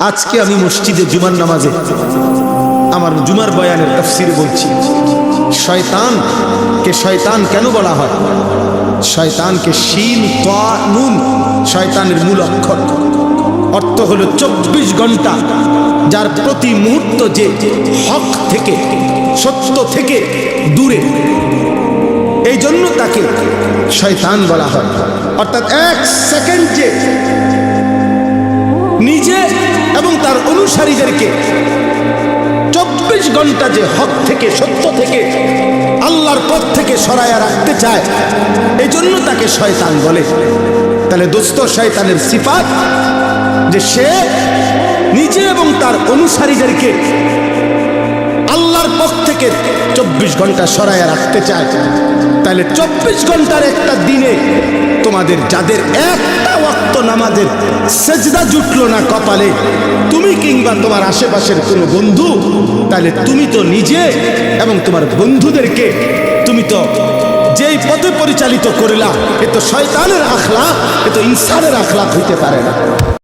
আজকে আমি মসজিদে জুমার নামাজে আমার জুমার বয়ানের তাফসীরে বলছি, শয়তানকে শয়তান কেন বলা হয়? শয়তানকে শিন তা নুন, শয়তানের মূল অক্ষর অর্থ হলো 24 ঘন্টা যার প্রতি মুহূর্ত যে হক থেকে সত্য থেকে দূরে, এই জন্য তাকে শয়তান বলা হয়। অর্থাৎ 1 সেকেন্ড যে নিজে এবং তার অনুসারীদেরকে 24 ঘন্টা যে হক থেকে সত্য থেকে আল্লাহর পথ থেকে সরায়া রাখতে চায়, এই জন্য তাকে শয়তান বলে। তাহলে দোস্ত, শয়তানের সিফাত যে সে নিজে এবং তার অনুসারীদেরকে আল্লাহর পথ থেকে 24 ঘন্টা সরায়া রাখতে চায়। তাহলে 24 ঘন্টার একটা দিনে তোমাদের যাদের একটা ওয়াক্ত নামাজের সেজদা জুটলো না কপালে, তুমি কিংবা তোমার আশেপাশের কোনো বন্ধু, তাহলে তুমি তো নিজে এবং তোমার বন্ধুদেরকে তুমি তো যেই পথে পরিচালিত করলা, এ তো শয়তানের আখলাক, এ তো ইনসানের আখলাক হইতে পারে না।